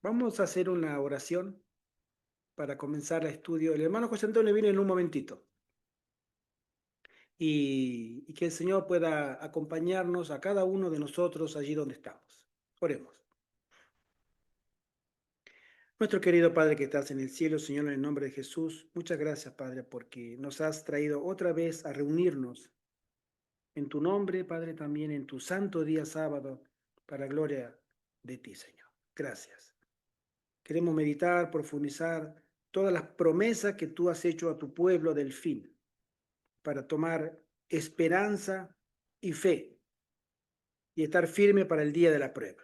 Vamos a hacer una oración para comenzar el estudio. El hermano José Antonio viene en un momentito y que el Señor pueda acompañarnos a cada uno de nosotros allí donde estamos. Oremos. Nuestro querido Padre que estás en el cielo, Señor, en el nombre de Jesús, muchas gracias, Padre, porque nos has traído otra vez a reunirnos en tu nombre, Padre, también en tu santo día sábado, para gloria de ti, Señor. Gracias. Queremos meditar, profundizar todas las promesas que tú has hecho a tu pueblo del fin, para tomar esperanza y fe y estar firme para el día de la prueba.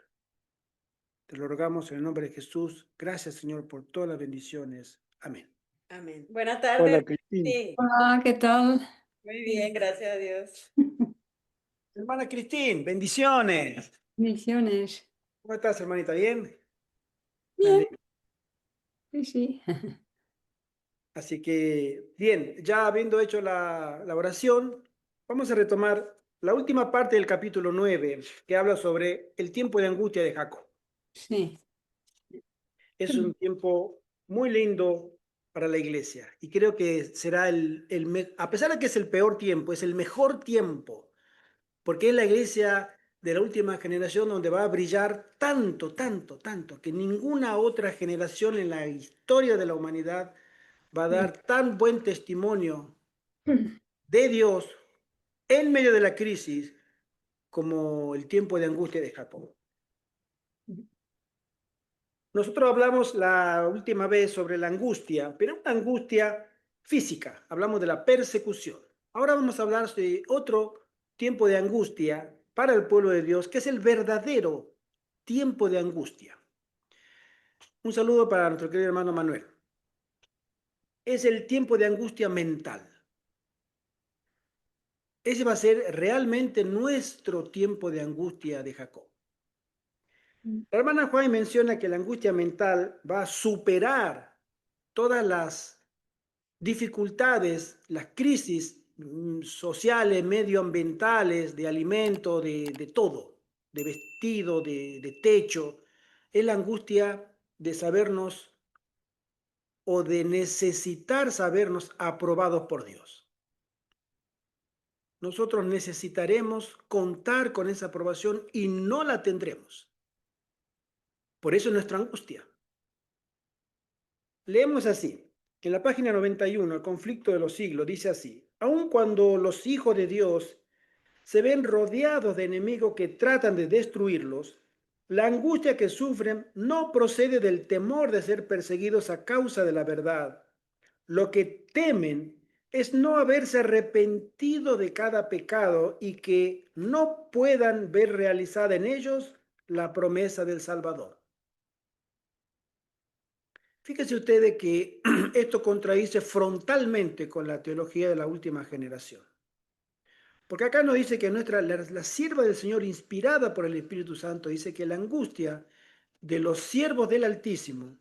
Te lo rogamos en el nombre de Jesús. Gracias, Señor, por todas las bendiciones. Amén. Amén. Buenas tardes. Hola, Cristina. Sí, Hola, ¿qué tal? muy bien, gracias a Dios. Hermana Cristina, bendiciones. Misiones. ¿Cómo estás, hermanita? ¿Bien? Me Bien, alegro. sí. Así que, bien, ya habiendo hecho la oración, vamos a retomar la última parte del capítulo 9, que habla sobre el tiempo de angustia de Jacob. Sí. Es un tiempo muy lindo para la iglesia y creo que será a pesar de que es el peor tiempo, es el mejor tiempo, porque es la iglesia de la última generación donde va a brillar tanto, tanto, tanto, que ninguna otra generación en la historia de la humanidad va a dar tan buen testimonio de Dios en medio de la crisis como el tiempo de angustia de Jacob. Nosotros hablamos la última vez sobre la angustia, pero una angustia física. Hablamos de la persecución. Ahora vamos a hablar de otro tiempo de angustia para el pueblo de Dios, que es el verdadero tiempo de angustia. Un saludo para nuestro querido hermano Manuel. Es el tiempo de angustia mental. Ese va a ser realmente nuestro tiempo de angustia de Jacob. La hermana Juan menciona que la angustia mental va a superar todas las dificultades, las crisis sociales, medioambientales, de alimento, de todo, de vestido, de techo. Es la angustia de sabernos o de necesitar sabernos aprobados por Dios. Nosotros necesitaremos contar con esa aprobación y no la tendremos. Por eso es nuestra angustia. Leemos así, en la página 91, el conflicto de los siglos, dice así: aun cuando los hijos de Dios se ven rodeados de enemigos que tratan de destruirlos, la angustia que sufren no procede del temor de ser perseguidos a causa de la verdad. Lo que temen es no haberse arrepentido de cada pecado y que no puedan ver realizada en ellos la promesa del Salvador. Fíjense ustedes que esto contradice frontalmente con la teología de la última generación. Porque acá nos dice que la sierva del Señor, inspirada por el Espíritu Santo, dice que la angustia de los siervos del Altísimo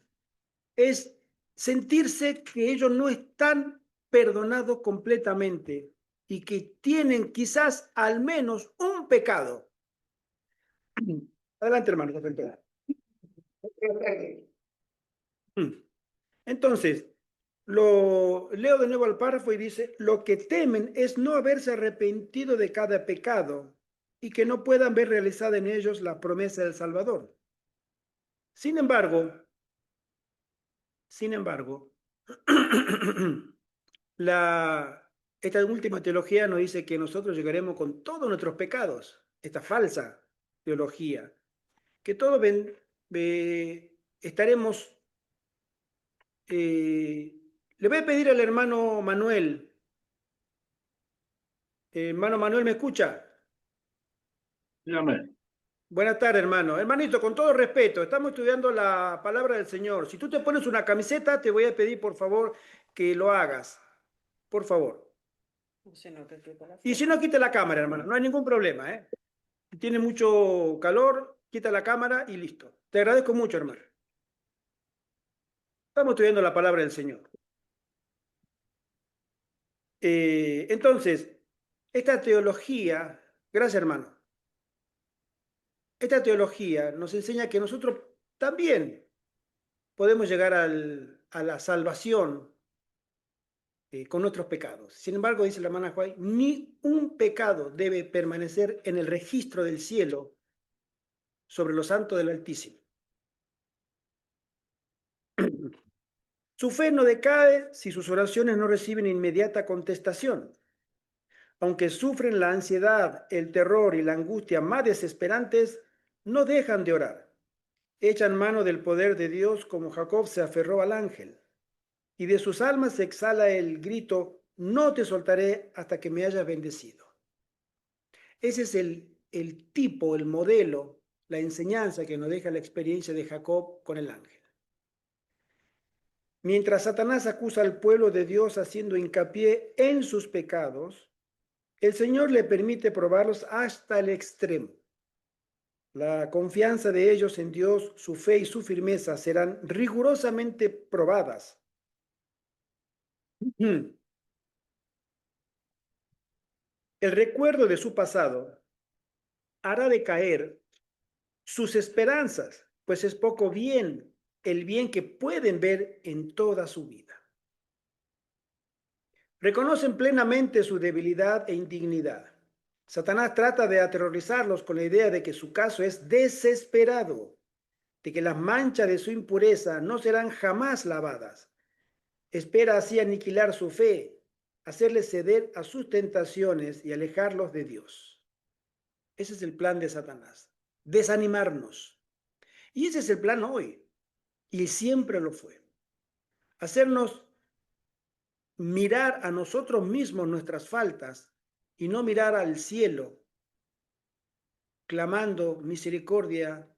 es sentirse que ellos no están perdonados completamente y que tienen quizás al menos un pecado. Adelante, hermano. Entonces, lo leo de nuevo al párrafo y dice: lo que temen es no haberse arrepentido de cada pecado y que no puedan ver realizada en ellos la promesa del Salvador. Sin embargo, sin embargo, esta última teología nos dice que nosotros llegaremos con todos nuestros pecados, esta falsa teología, que todos estaremos. Le voy a pedir al hermano Manuel. Hermano Manuel, ¿me escucha? Dígame. Buenas tardes, hermano. Hermanito, con todo respeto, estamos estudiando la palabra del Señor. Si tú te pones una camiseta, te voy a pedir, por favor, que lo hagas. Por favor. Y si no, quita la cámara, hermano. No hay ningún problema, ¿eh? Si tiene mucho calor, quita la cámara y listo. Te agradezco mucho, hermano. Estamos estudiando la palabra del Señor. Entonces, esta teología, gracias, hermano. Esta teología nos enseña que nosotros también podemos llegar a la salvación con nuestros pecados. Sin embargo, dice la hermana Juárez, ni un pecado debe permanecer en el registro del cielo sobre los santos del Altísimo. Su fe no decae si sus oraciones no reciben inmediata contestación. Aunque sufren la ansiedad, el terror y la angustia más desesperantes, no dejan de orar. Echan mano del poder de Dios como Jacob se aferró al ángel. Y de sus almas se exhala el grito, no te soltaré hasta que me hayas bendecido. Ese es el tipo, el modelo, la enseñanza que nos deja la experiencia de Jacob con el ángel. Mientras Satanás acusa al pueblo de Dios haciendo hincapié en sus pecados, el Señor le permite probarlos hasta el extremo. La confianza de ellos en Dios, su fe y su firmeza serán rigurosamente probadas. El recuerdo de su pasado hará decaer sus esperanzas, pues es poco bien el bien que pueden ver en toda su vida. Reconocen plenamente su debilidad e indignidad. Satanás trata de aterrorizarlos con la idea de que su caso es desesperado, de que las manchas de su impureza no serán jamás lavadas. Espera así aniquilar su fe, hacerles ceder a sus tentaciones y alejarlos de Dios. Ese es el plan de Satanás, desanimarnos. Y ese es el plan hoy, y siempre lo fue. Hacernos mirar a nosotros mismos nuestras faltas y no mirar al cielo, clamando misericordia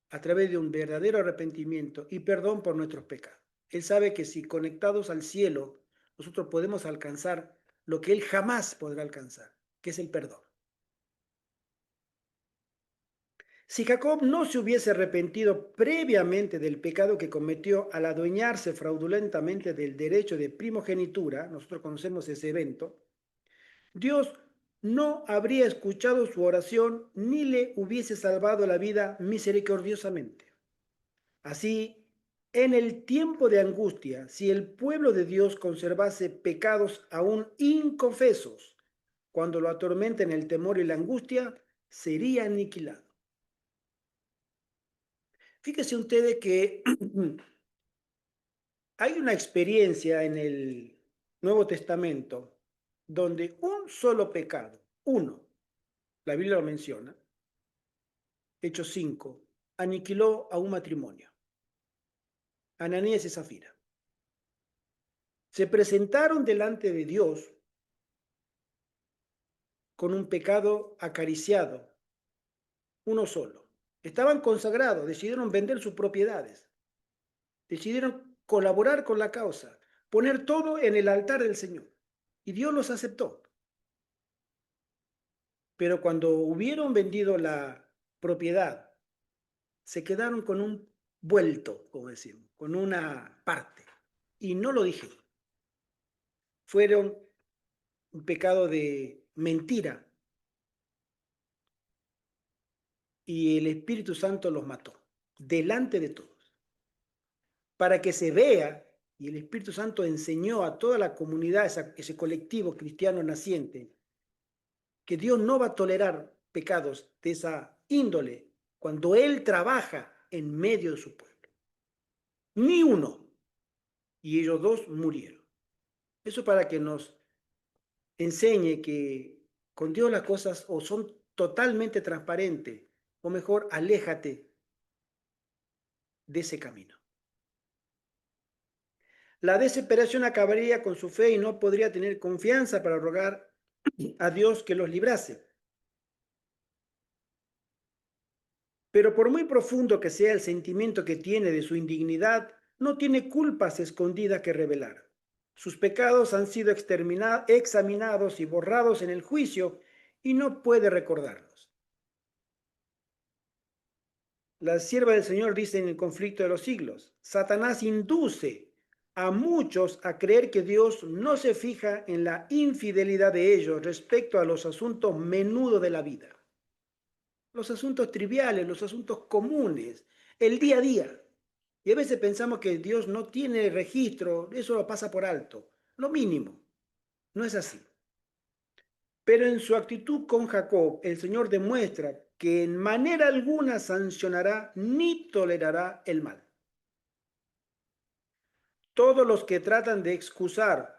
a través de un verdadero arrepentimiento y perdón por nuestros pecados. Él sabe que si conectados al cielo, nosotros podemos alcanzar lo que Él jamás podrá alcanzar, que es el perdón. Si Jacob no se hubiese arrepentido previamente del pecado que cometió al adueñarse fraudulentamente del derecho de primogenitura, nosotros conocemos ese evento, Dios no habría escuchado su oración ni le hubiese salvado la vida misericordiosamente. Así, en el tiempo de angustia, si el pueblo de Dios conservase pecados aún inconfesos, cuando lo atormenten el temor y la angustia, sería aniquilado. Fíjense ustedes que hay una experiencia en el Nuevo Testamento donde un solo pecado, uno, la Biblia lo menciona, Hechos 5, aniquiló a un matrimonio, Ananías y Zafira. Se presentaron delante de Dios con un pecado acariciado, uno solo. Estaban consagrados, decidieron vender sus propiedades, decidieron colaborar con la causa, poner todo en el altar del Señor. Y Dios los aceptó. Pero cuando hubieron vendido la propiedad, se quedaron con un vuelto, como decimos, con una parte. Y no lo dijeron. Fueron un pecado de mentira. Y el Espíritu Santo los mató, delante de todos. Para que se vea, y el Espíritu Santo enseñó a toda la comunidad, ese colectivo cristiano naciente, que Dios no va a tolerar pecados de esa índole cuando Él trabaja en medio de su pueblo. Ni uno. Y ellos dos murieron. Eso para que nos enseñe que con Dios las cosas o son totalmente transparentes, o mejor, aléjate de ese camino. La desesperación acabaría con su fe y no podría tener confianza para rogar a Dios que los librase. Pero por muy profundo que sea el sentimiento que tiene de su indignidad, no tiene culpas escondidas que revelar. Sus pecados han sido examinados y borrados en el juicio y no puede recordarlos. La sierva del Señor dice en el conflicto de los siglos, Satanás induce a muchos a creer que Dios no se fija en la infidelidad de ellos respecto a los asuntos menudos de la vida. Los asuntos triviales, los asuntos comunes, el día a día. Y a veces pensamos que Dios no tiene registro, eso lo pasa por alto, lo mínimo. No es así. Pero en su actitud con Jacob, el Señor demuestra que en manera alguna sancionará ni tolerará el mal. Todos los que tratan de excusar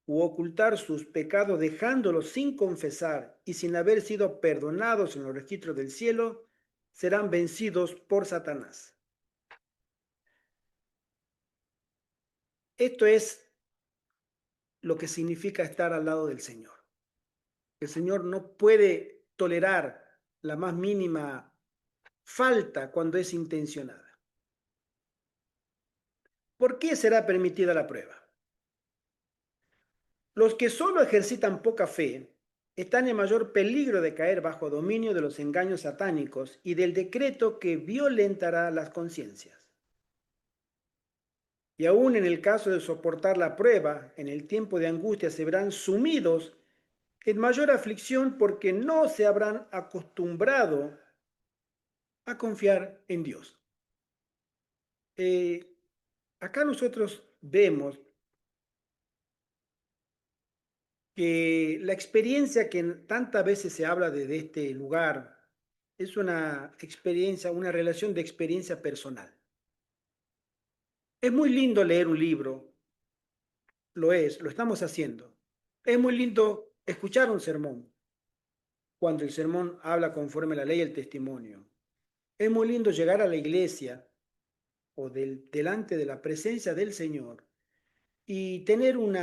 u ocultar sus pecados dejándolos sin confesar y sin haber sido perdonados en los registros del cielo, serán vencidos por Satanás. Esto es lo que significa estar al lado del Señor. El Señor no puede tolerar la más mínima falta cuando es intencionada. ¿Por qué será permitida la prueba? Los que solo ejercitan poca fe están en mayor peligro de caer bajo dominio de los engaños satánicos y del decreto que violentará las conciencias. Y aún en el caso de soportar la prueba, en el tiempo de angustia se verán sumidos en mayor aflicción porque no se habrán acostumbrado a confiar en Dios. Acá nosotros vemos que la experiencia que tantas veces se habla de este lugar es una experiencia, una relación de experiencia personal. Es muy lindo leer un libro, lo estamos haciendo. Es muy lindo escuchar un sermón, cuando el sermón habla conforme a la ley y el testimonio. Es muy lindo llegar a la iglesia o delante de la presencia del Señor y tener un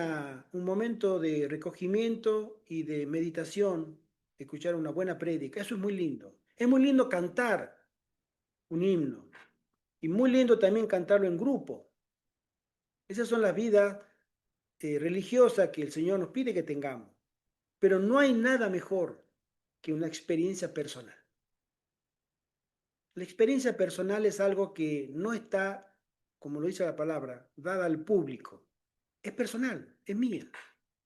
momento de recogimiento y de meditación, escuchar una buena prédica. Eso es muy lindo. Es muy lindo cantar un himno y muy lindo también cantarlo en grupo. Esas son las vidas religiosas que el Señor nos pide que tengamos. Pero no hay nada mejor que una experiencia personal. La experiencia personal es algo que no está, como lo dice la palabra, dada al público. Es personal, es mía,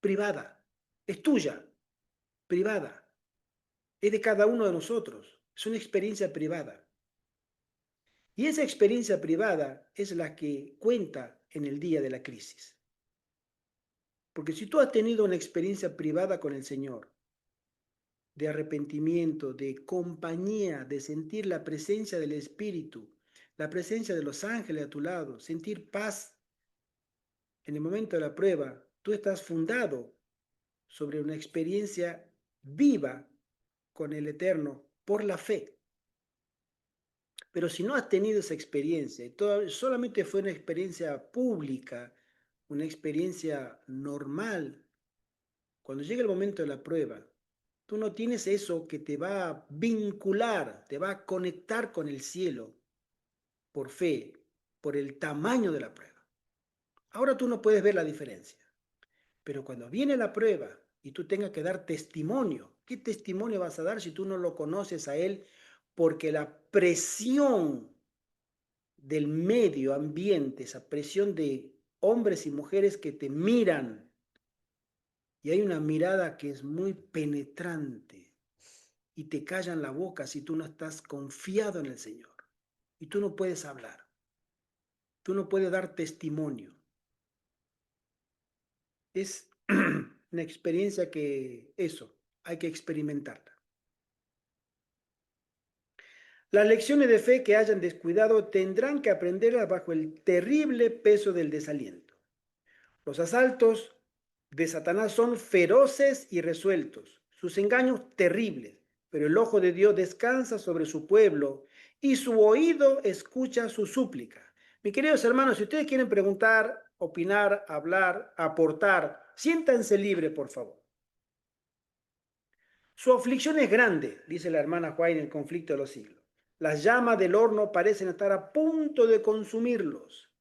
privada, es tuya, privada, es de cada uno de nosotros, es una experiencia privada. Y esa experiencia privada es la que cuenta en el día de la crisis. Porque si tú has tenido una experiencia privada con el Señor, de arrepentimiento, de compañía, de sentir la presencia del Espíritu, la presencia de los ángeles a tu lado, sentir paz en el momento de la prueba, tú estás fundado sobre una experiencia viva con el Eterno por la fe. Pero si no has tenido esa experiencia, y solamente fue una experiencia pública, una experiencia normal, cuando llega el momento de la prueba, tú no tienes eso que te va a vincular, te va a conectar con el cielo por fe, por el tamaño de la prueba. Ahora tú no puedes ver la diferencia, pero cuando viene la prueba y tú tengas que dar testimonio, ¿qué testimonio vas a dar si tú no lo conoces a Él? Porque la presión del medio ambiente, esa presión de hombres y mujeres que te miran, y hay una mirada que es muy penetrante y te callan la boca si tú no estás confiado en el Señor. Y tú no puedes hablar, tú no puedes dar testimonio. Es una experiencia que hay que experimentarla. Las lecciones de fe que hayan descuidado tendrán que aprenderlas bajo el terrible peso del desaliento. Los asaltos de Satanás son feroces y resueltos, sus engaños terribles, pero el ojo de Dios descansa sobre su pueblo y su oído escucha su súplica. Mis queridos hermanos, si ustedes quieren preguntar, opinar, hablar, aportar, siéntanse libres, por favor. Su aflicción es grande, dice la hermana Juárez en el conflicto de los siglos. Las llamas del horno parecen estar a punto de consumirlos,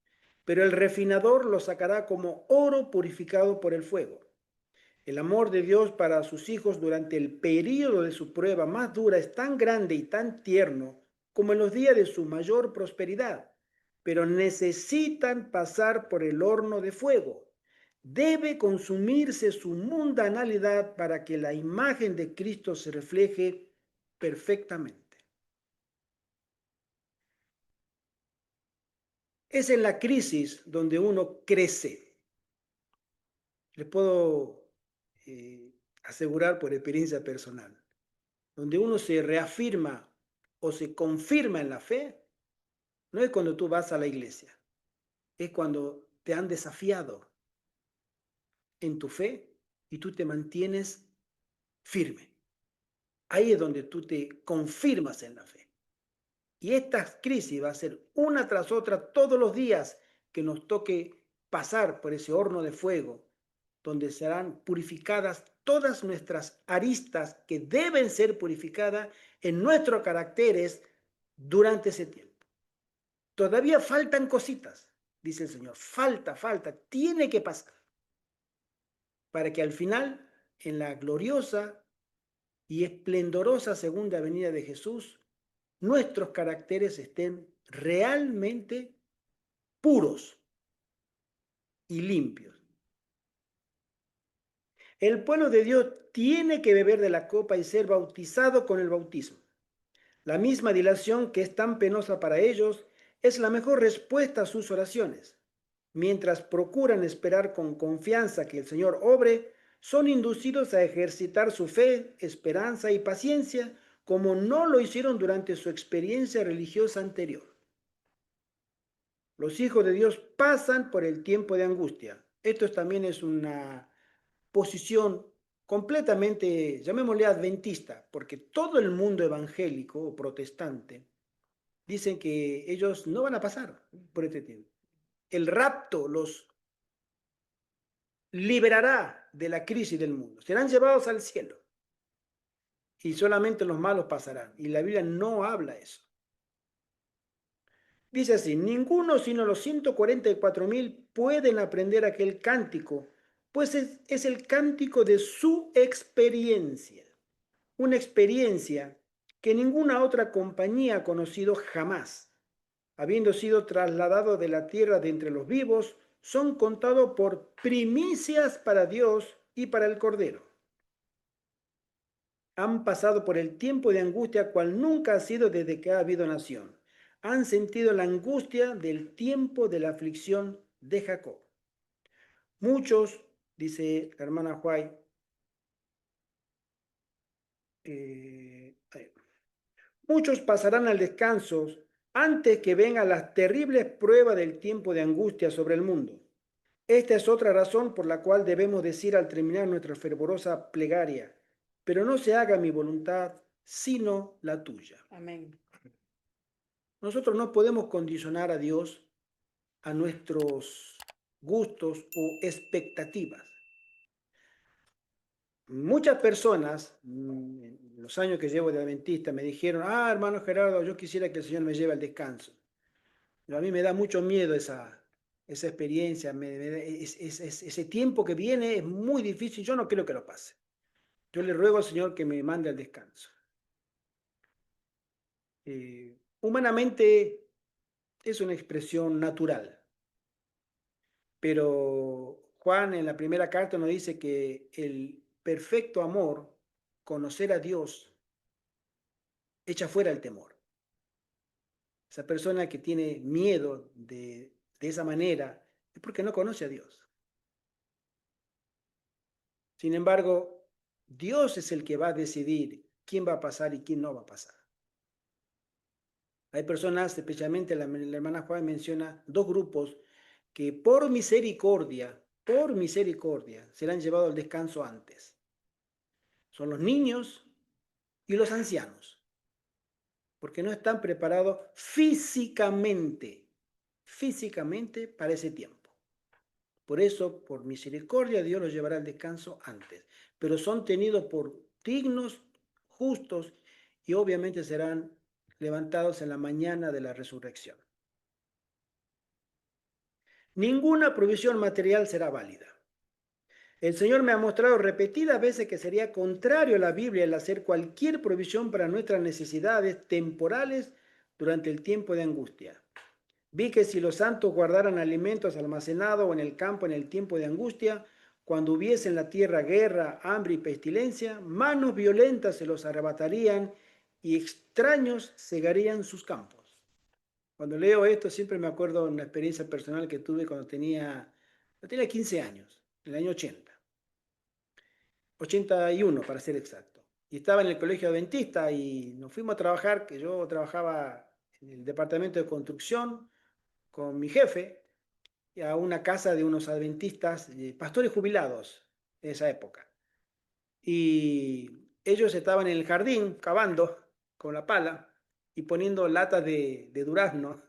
pero el refinador los sacará como oro purificado por el fuego. El amor de Dios para sus hijos durante el período de su prueba más dura es tan grande y tan tierno como en los días de su mayor prosperidad, pero necesitan pasar por el horno de fuego. Debe consumirse su mundanalidad para que la imagen de Cristo se refleje perfectamente. Es en la crisis donde uno crece. Les puedo asegurar por experiencia personal, donde uno se reafirma o se confirma en la fe, no es cuando tú vas a la iglesia, es cuando te han desafiado en tu fe y tú te mantienes firme. Ahí es donde tú te confirmas en la fe. Y esta crisis va a ser una tras otra todos los días que nos toque pasar por ese horno de fuego, donde serán purificadas todas nuestras aristas que deben ser purificadas en nuestros caracteres durante ese tiempo. Todavía faltan cositas, dice el Señor. Falta, tiene que pasar. Para que al final, en la gloriosa y esplendorosa segunda venida de Jesús, nuestros caracteres estén realmente puros y limpios. El pueblo de Dios tiene que beber de la copa y ser bautizado con el bautismo. La misma dilación que es tan penosa para ellos es la mejor respuesta a sus oraciones. Mientras procuran esperar con confianza que el Señor obre, son inducidos a ejercitar su fe, esperanza y paciencia como no lo hicieron durante su experiencia religiosa anterior. Los hijos de Dios pasan por el tiempo de angustia. Esto también es una posición completamente, llamémosle adventista, porque todo el mundo evangélico o protestante dicen que ellos no van a pasar por este tiempo. El rapto los liberará de la crisis del mundo. Serán llevados al cielo y solamente los malos pasarán. Y la Biblia no habla eso. Dice así, ninguno sino los 144,000 pueden aprender aquel cántico, pues es el cántico de su experiencia. Una experiencia que ninguna otra compañía ha conocido jamás. Habiendo sido trasladados de la tierra de entre los vivos, son contados por primicias para Dios y para el Cordero. Han pasado por el tiempo de angustia cual nunca ha sido desde que ha habido nación. Han sentido la angustia del tiempo de la aflicción de Jacob. Muchos, dice la hermana White, muchos pasarán al descanso antes que vengan las terribles pruebas del tiempo de angustia sobre el mundo. Esta es otra razón por la cual debemos decir al terminar nuestra fervorosa plegaria, pero no se haga mi voluntad, sino la tuya. Amén. Nosotros no podemos condicionar a Dios a nuestros gustos o expectativas. Muchas personas, en los años que llevo de adventista, me dijeron, hermano Gerardo, yo quisiera que el Señor me lleve al descanso. Pero a mí me da mucho miedo esa experiencia, ese tiempo que viene es muy difícil, yo no quiero que lo pase. Yo le ruego al Señor que me mande al descanso. Humanamente es una expresión natural, pero Juan en la primera carta nos dice que el perfecto amor, conocer a Dios, echa fuera el temor. Esa persona que tiene miedo de esa manera es porque no conoce a Dios. Sin embargo, Dios es el que va a decidir quién va a pasar y quién no va a pasar. Hay personas, especialmente la hermana Juan menciona dos grupos que por misericordia, serán llevados al descanso antes. Son los niños y los ancianos, porque no están preparados físicamente para ese tiempo. Por eso, por misericordia, Dios los llevará al descanso antes, pero son tenidos por dignos, justos, y obviamente serán levantados en la mañana de la resurrección. Ninguna provisión material será válida. El Señor me ha mostrado repetidas veces que sería contrario a la Biblia el hacer cualquier provisión para nuestras necesidades temporales durante el tiempo de angustia. Vi que si los santos guardaran alimentos almacenados en el campo en el tiempo de angustia, cuando hubiese en la tierra guerra, hambre y pestilencia, manos violentas se los arrebatarían y extraños cegarían sus campos. Cuando leo esto siempre me acuerdo de una experiencia personal que tuve cuando yo tenía 15 años, en el año 81 para ser exacto. Y estaba en el colegio adventista y nos fuimos a trabajar, que yo trabajaba en el departamento de construcción con mi jefe, a una casa de unos adventistas, pastores jubilados en esa época. Y ellos estaban en el jardín cavando con la pala y poniendo latas de durazno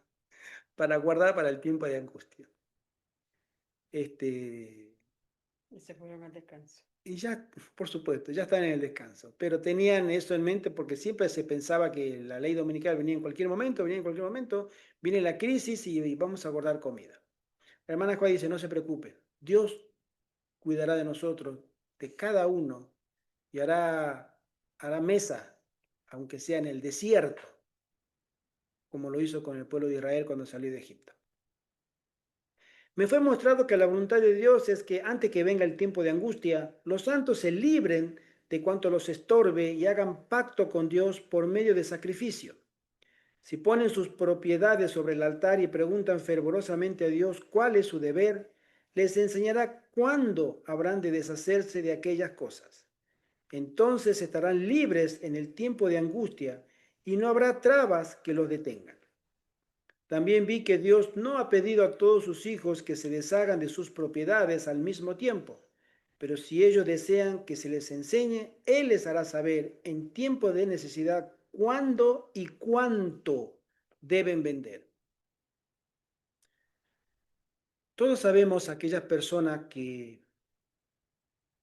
para guardar para el tiempo de angustia. Y se fueron al descanso. Y ya, por supuesto, ya están en el descanso, pero tenían eso en mente porque siempre se pensaba que la ley dominical venía en cualquier momento, viene la crisis y vamos a guardar comida. La hermana Juan dice, no se preocupe, Dios cuidará de nosotros, de cada uno, y hará mesa, aunque sea en el desierto, como lo hizo con el pueblo de Israel cuando salió de Egipto. Me fue mostrado que la voluntad de Dios es que antes que venga el tiempo de angustia, los santos se libren de cuanto los estorbe y hagan pacto con Dios por medio de sacrificio. Si ponen sus propiedades sobre el altar y preguntan fervorosamente a Dios cuál es su deber, les enseñará cuándo habrán de deshacerse de aquellas cosas. Entonces estarán libres en el tiempo de angustia y no habrá trabas que los detengan. También vi que Dios no ha pedido a todos sus hijos que se deshagan de sus propiedades al mismo tiempo, pero si ellos desean que se les enseñe, Él les hará saber en tiempo de necesidad cuándo y cuánto deben vender. Todos sabemos aquellas personas que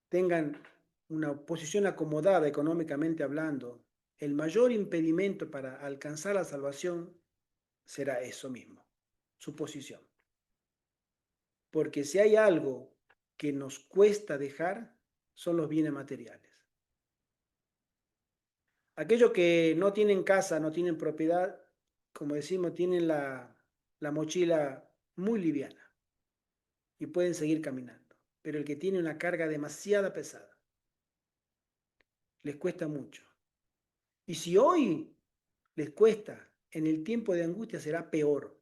tengan una posición acomodada económicamente hablando, el mayor impedimento para alcanzar la salvación será eso mismo, su posición. Porque si hay algo que nos cuesta dejar, son los bienes materiales. Aquellos que no tienen casa, no tienen propiedad, como decimos, tienen la mochila muy liviana y pueden seguir caminando. Pero el que tiene una carga demasiado pesada, les cuesta mucho. Y si hoy les cuesta, en el tiempo de angustia será peor.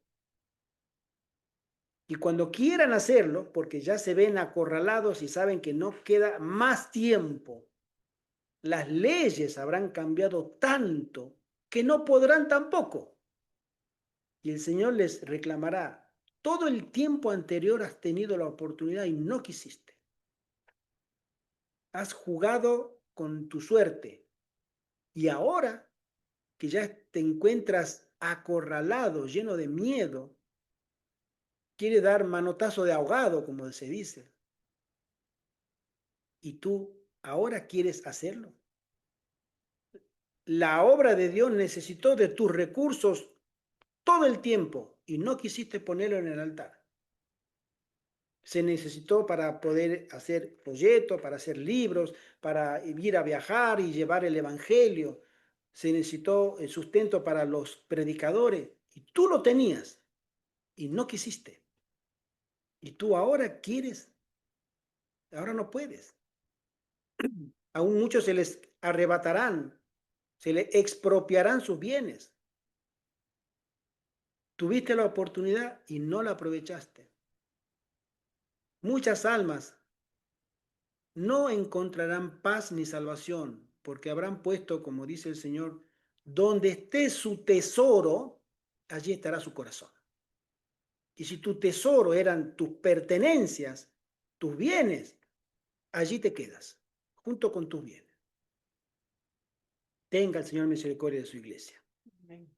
Y cuando quieran hacerlo, porque ya se ven acorralados y saben que no queda más tiempo, las leyes habrán cambiado tanto que no podrán tampoco. Y el Señor les reclamará, todo el tiempo anterior has tenido la oportunidad y no quisiste. Has jugado con tu suerte y ahora que ya te encuentras acorralado, lleno de miedo, quiere dar manotazo de ahogado, como se dice. ¿Y tú ahora quieres hacerlo? La obra de Dios necesitó de tus recursos todo el tiempo y no quisiste ponerlo en el altar. Se necesitó para poder hacer folletos, para hacer libros, para ir a viajar y llevar el evangelio. Se necesitó el sustento para los predicadores y tú lo tenías y no quisiste. Y tú ahora quieres, ahora no puedes. Aún muchos se les arrebatarán, se les expropiarán sus bienes. Tuviste la oportunidad y no la aprovechaste. Muchas almas no encontrarán paz ni salvación, porque habrán puesto, como dice el Señor, donde esté su tesoro, allí estará su corazón. Y si tu tesoro eran tus pertenencias, tus bienes, allí te quedas, junto con tus bienes. Tenga el Señor misericordia de su iglesia. Amén.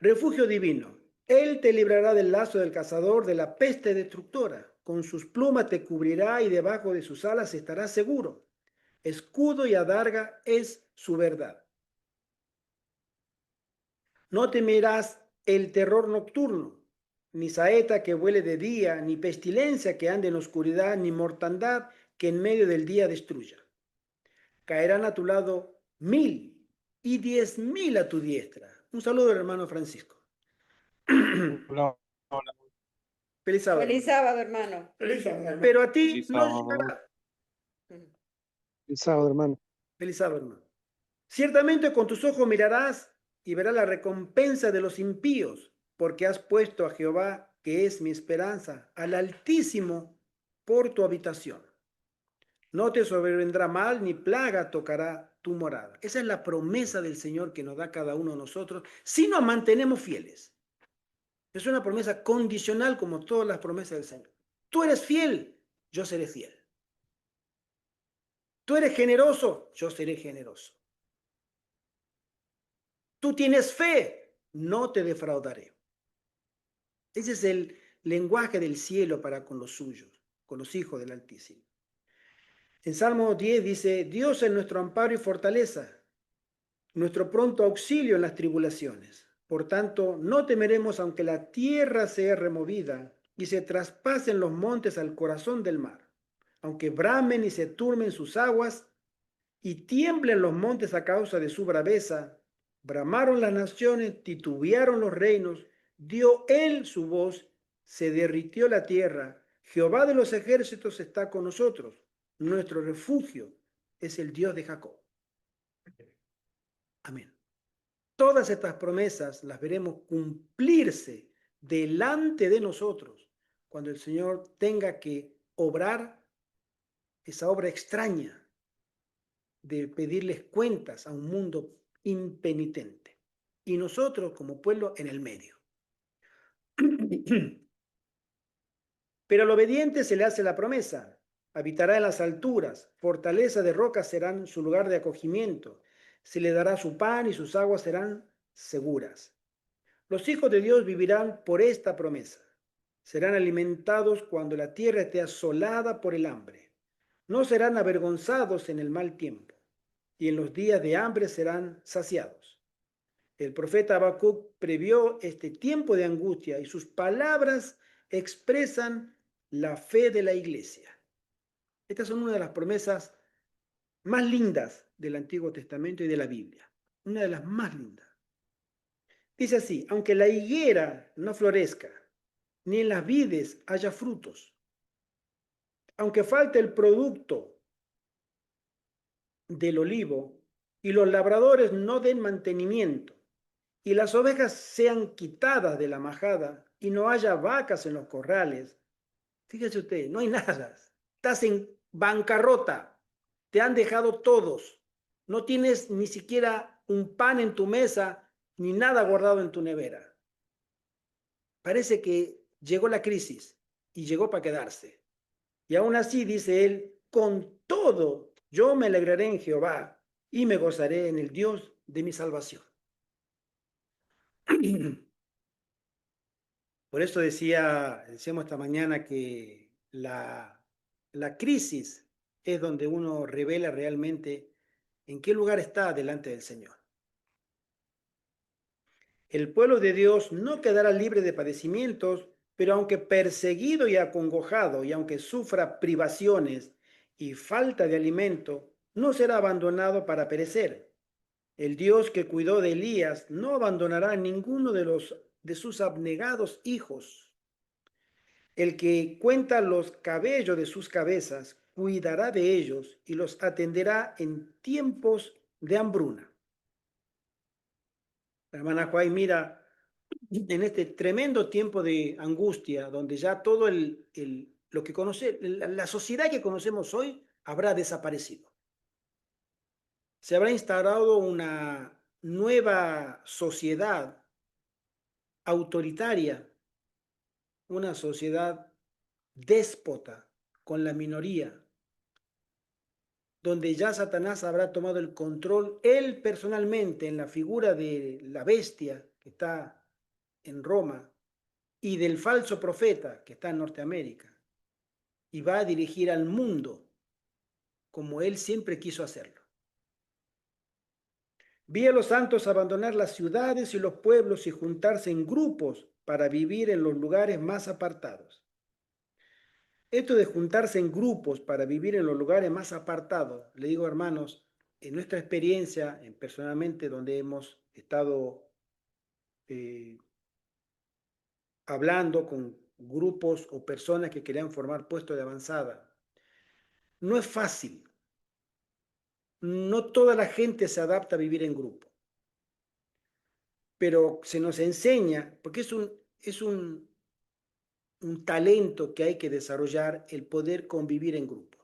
Refugio divino. Él te librará del lazo del cazador, de la peste destructora. Con sus plumas te cubrirá y debajo de sus alas estarás seguro. Escudo y adarga es su verdad. No temerás el terror nocturno, ni saeta que vuele de día, ni pestilencia que ande en oscuridad, ni mortandad que en medio del día destruya. Caerán a tu lado 1000 y 10.000 a tu diestra. Un saludo, hermano Francisco. Hola, hola. Feliz sábado. Feliz sábado, hermano. Feliz sábado. Pero a ti Feliz no sábado. llegará. Feliz sábado, hermano. Feliz sábado, hermano. Ciertamente con tus ojos mirarás y verás la recompensa de los impíos, porque has puesto a Jehová, que es mi esperanza, al Altísimo por tu habitación. No te sobrevendrá mal, ni plaga tocará tu morada. Esa es la promesa del Señor que nos da cada uno de nosotros, si nos mantenemos fieles. Es una promesa condicional como todas las promesas del Señor. Tú eres fiel, yo seré fiel. Tú eres generoso, yo seré generoso. Tú tienes fe, no te defraudaré. Ese es el lenguaje del cielo para con los suyos, con los hijos del Altísimo. En Salmo 10 dice, Dios es nuestro amparo y fortaleza, nuestro pronto auxilio en las tribulaciones. Por tanto, no temeremos aunque la tierra sea removida y se traspasen los montes al corazón del mar, aunque bramen y se turmen sus aguas y tiemblen los montes a causa de su braveza. Bramaron las naciones, titubearon los reinos, dio él su voz, se derritió la tierra. Jehová de los ejércitos está con nosotros. Nuestro refugio es el Dios de Jacob. Amén. Todas estas promesas las veremos cumplirse delante de nosotros cuando el Señor tenga que obrar esa obra extraña de pedirles cuentas a un mundo impenitente. Y nosotros como pueblo en el medio. Pero al obediente se le hace la promesa. Habitará en las alturas, fortaleza de rocas serán su lugar de acogimiento. Se le dará su pan y sus aguas serán seguras. Los hijos de Dios vivirán por esta promesa. Serán alimentados cuando la tierra esté asolada por el hambre. No serán avergonzados en el mal tiempo, y en los días de hambre serán saciados. El profeta Habacuc previó este tiempo de angustia y sus palabras expresan la fe de la iglesia. Estas son una de las promesas más lindas del Antiguo Testamento y de la Biblia. Una de las más lindas. Dice así, aunque la higuera no florezca, ni en las vides haya frutos, aunque falte el producto del olivo y los labradores no den mantenimiento, y las ovejas sean quitadas de la majada y no haya vacas en los corrales, fíjese usted, no hay nada, estás en bancarrota, te han dejado todos, no tienes ni siquiera un pan en tu mesa, ni nada guardado en tu nevera. Parece que llegó la crisis y llegó para quedarse. Y aún así, dice él, con todo yo me alegraré en Jehová y me gozaré en el Dios de mi salvación. Por eso decíamos esta mañana que la crisis es donde uno revela realmente en qué lugar está delante del Señor. El pueblo de Dios no quedará libre de padecimientos, pero aunque perseguido y acongojado, y aunque sufra privaciones y falta de alimento, no será abandonado para perecer. El Dios que cuidó de Elías no abandonará a ninguno de sus abnegados hijos. El que cuenta los cabellos de sus cabezas, cuidará de ellos y los atenderá en tiempos de hambruna. La hermana Juay mira en este tremendo tiempo de angustia, donde ya todo lo que conoce, la sociedad que conocemos hoy habrá desaparecido. Se habrá instaurado una nueva sociedad autoritaria, una sociedad déspota con la minoría, donde ya Satanás habrá tomado el control él personalmente en la figura de la bestia que está en Roma y del falso profeta que está en Norteamérica, y va a dirigir al mundo como él siempre quiso hacerlo. Vi a los santos abandonar las ciudades y los pueblos y juntarse en grupos para vivir en los lugares más apartados. Esto de juntarse en grupos para vivir en los lugares más apartados, le digo, hermanos, en nuestra experiencia, personalmente donde hemos estado hablando con grupos o personas que querían formar puestos de avanzada, no es fácil. No toda la gente se adapta a vivir en grupo. pero se nos enseña, porque es un talento que hay que desarrollar, el poder convivir en grupo.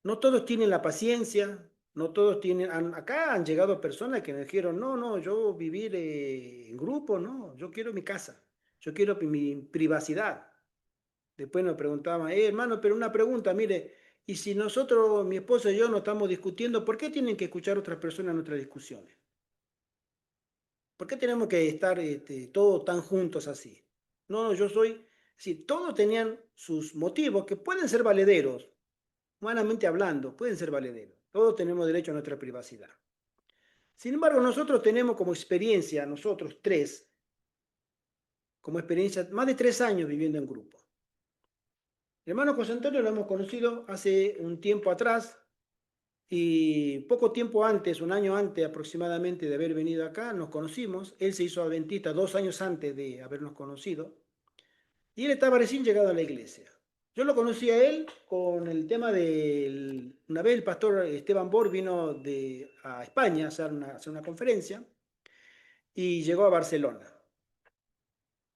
No todos tienen la paciencia, no todos tienen, acá han llegado personas que me dijeron, no, no, yo vivir en grupo, no, yo quiero mi casa, yo quiero mi privacidad. Después nos preguntaban, hermano, pero una pregunta, mire, y si nosotros, mi esposa y yo, no estamos discutiendo, ¿por qué tienen que escuchar otras personas nuestras discusiones? ¿Por qué tenemos que estar todos tan juntos así? No, no, yo soy, sí, todos tenían sus motivos que pueden ser valederos, humanamente hablando, pueden ser valederos. Todos tenemos derecho a nuestra privacidad. Sin embargo, nosotros tenemos como experiencia, nosotros tres, como experiencia, más de 3 años viviendo en grupo. El hermano José Antonio lo hemos conocido hace un tiempo atrás y poco tiempo antes, un año antes aproximadamente de haber venido acá, nos conocimos. Él se hizo adventista 2 años antes de habernos conocido y él estaba recién llegado a la iglesia. Yo lo conocí a él con el tema de... Una vez el pastor Esteban Bor vino a España a hacer una conferencia y llegó a Barcelona.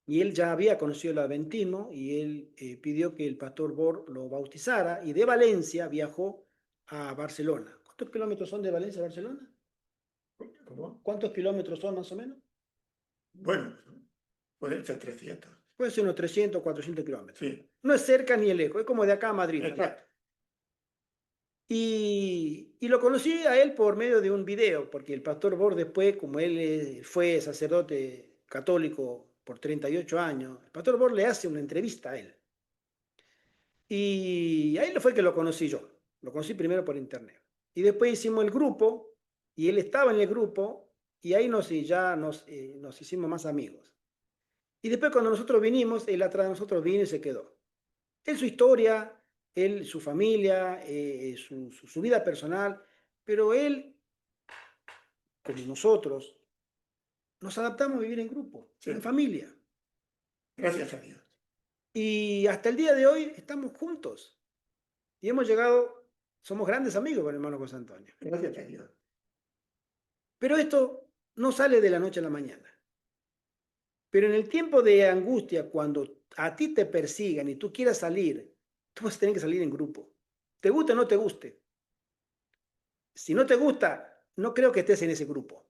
Y él ya había conocido el adventismo y él pidió que el pastor Bor lo bautizara y de Valencia viajó a Barcelona. ¿Cuántos kilómetros son de Valencia a Barcelona? ¿Cómo? ¿Cuántos kilómetros son más o menos? Bueno, pueden ser 300. Puede ser unos 300, 400 kilómetros. Sí, No es cerca ni es lejos, es como de acá a Madrid. exacto. Y lo conocí a él por medio de un video, porque el pastor Bor después, como él fue sacerdote católico por 38 años, el pastor Bor le hace una entrevista a él. Y ahí fue que lo conocí yo. Lo conocí primero por internet. Y después hicimos el grupo, y él estaba en el grupo, y ahí ya nos hicimos más amigos. Y después cuando nosotros vinimos, él atrás de nosotros vino y se quedó. Él su historia, él su familia, su vida personal, pero él, como nosotros, nos adaptamos a vivir en grupo, Sí. en familia. Gracias a Dios. Y hasta el día de hoy estamos juntos. Y hemos llegado, somos grandes amigos con el hermano José Antonio. Gracias a Dios. Pero esto no sale de la noche a la mañana. Pero en el tiempo de angustia, cuando a ti te persigan y tú quieras salir, tú vas a tener que salir en grupo. Te guste o no te guste. Si no te gusta, no creo que estés en ese grupo.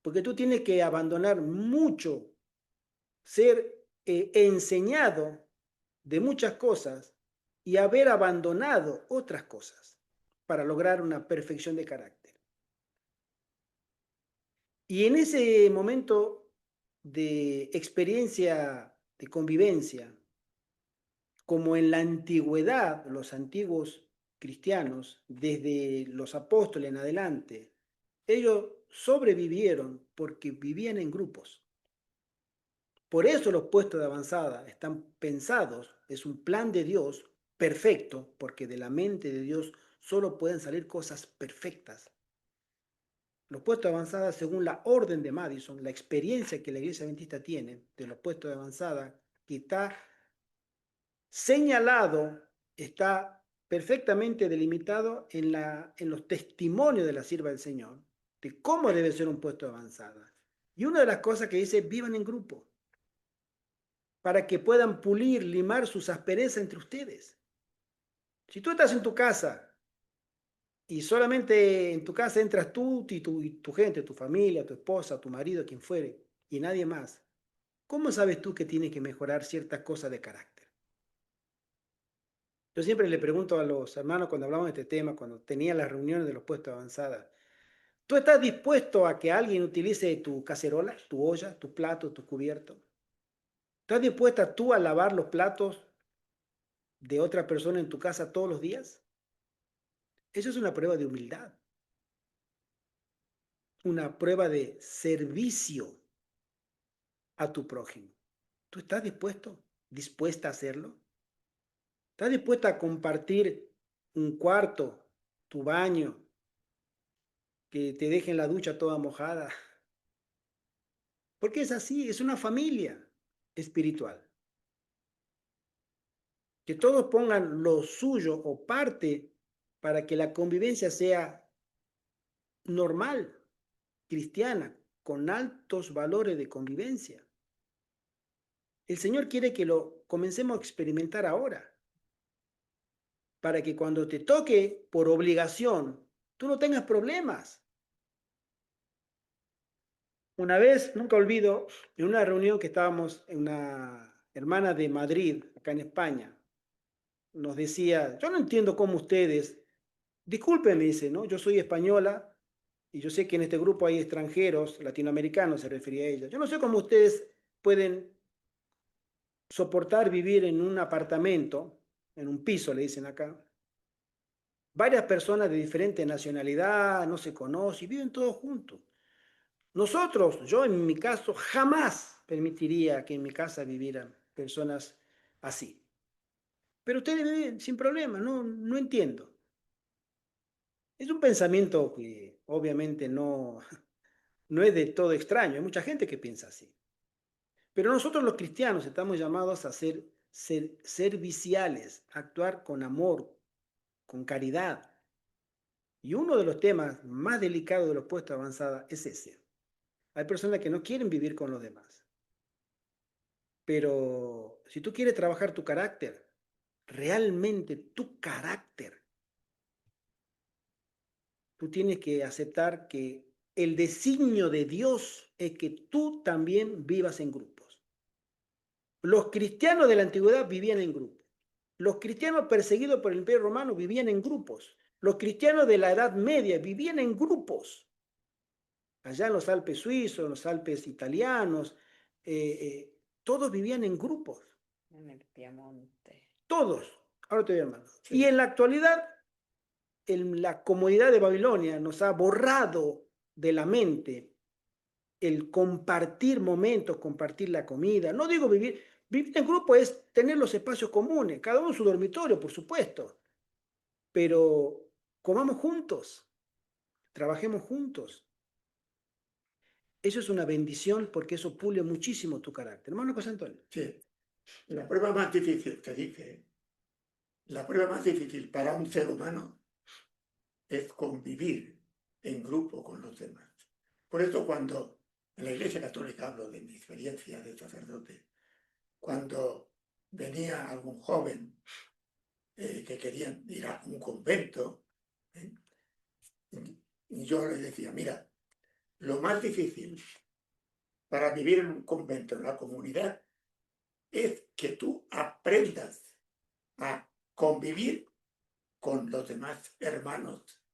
Porque tú tienes que abandonar mucho, ser enseñado de muchas cosas y haber abandonado otras cosas para lograr una perfección de carácter. Y en ese momento de experiencia, de convivencia, como en la antigüedad, los antiguos cristianos, desde los apóstoles en adelante, ellos sobrevivieron porque vivían en grupos. Por eso los puestos de avanzada están pensados, es un plan de Dios perfecto, porque de la mente de Dios solo pueden salir cosas perfectas. Los puestos de avanzada, según la orden de Madison, la experiencia que la Iglesia Adventista tiene de los puestos de avanzada, que está señalado, está perfectamente delimitado en los testimonios de la sierva del Señor, de cómo debe ser un puesto de avanzada. Y una de las cosas que dice, vivan en grupo, para que puedan pulir, limar sus asperezas entre ustedes. Si tú estás en tu casa y solamente en tu casa entras tú y tu gente, tu familia, tu esposa, tu marido, quien fuere, y nadie más, ¿cómo sabes tú que tienes que mejorar ciertas cosas de carácter? Yo siempre le pregunto a los hermanos cuando hablamos de este tema, cuando tenía las reuniones de los puestos de avanzada, ¿tú estás dispuesto a que alguien utilice tu cacerola, tu olla, tu plato, tu cubierto? ¿Estás dispuesta tú a lavar los platos de otra persona en tu casa todos los días? Eso es una prueba de humildad, una prueba de servicio a tu prójimo. ¿Tú estás dispuesta a hacerlo? ¿Estás dispuesta a compartir un cuarto, tu baño, que te dejen la ducha toda mojada? Porque es así, es una familia espiritual. Que todos pongan lo suyo o parte para que la convivencia sea normal. cristiana con altos valores de convivencia. El Señor quiere que lo comencemos a experimentar ahora, para que cuando te toque por obligación, tú no tengas problemas. Una vez, nunca olvido, en una reunión que estábamos en una hermana de Madrid, acá en España, nos decía, yo no entiendo cómo ustedes, discúlpenme, dice, ¿no? Yo soy española y yo sé que en este grupo hay extranjeros, latinoamericanos, se refería a ella. Yo no sé cómo ustedes pueden soportar vivir en un apartamento, en un piso, le dicen acá. Varias personas de diferente nacionalidad, no se conocen, y viven todos juntos. Nosotros, yo en mi caso, jamás permitiría que en mi casa vivieran personas así. Pero ustedes viven sin problema, no entiendo. Es un pensamiento que obviamente no es de todo extraño, hay mucha gente que piensa así. Pero nosotros los cristianos estamos llamados a ser serviciales, a actuar con amor, con caridad. Y uno de los temas más delicados de los puestos de avanzada es ese. Hay personas que no quieren vivir con los demás. Pero si tú quieres trabajar tu carácter, realmente tu carácter, tú tienes que aceptar que el designio de Dios es que tú también vivas en grupos. Los cristianos de la antigüedad vivían en grupos. Los cristianos perseguidos por el Imperio Romano vivían en grupos. Los cristianos de la Edad Media vivían en grupos. Allá en los Alpes suizos, en los Alpes italianos, todos vivían en grupos. En el Piamonte. Todos. Ahora te voy a llamar. Sí. Y en la actualidad, la comodidad de Babilonia nos ha borrado de la mente el compartir momentos, compartir la comida. No digo vivir en grupo es tener los espacios comunes, cada uno en su dormitorio, por supuesto, pero comamos juntos, trabajemos juntos. Eso es una bendición porque eso pule muchísimo tu carácter. Hermano José Antonio. Sí. La prueba más difícil, te dice, la prueba más difícil para un ser humano es convivir en grupo con los demás. Por eso cuando en la Iglesia Católica, hablo de mi experiencia de sacerdote, cuando venía algún joven que quería ir a un convento, y yo le decía, mira, lo más difícil para vivir en un convento, en la comunidad, es que tú aprendas a convivir con los demás hermanos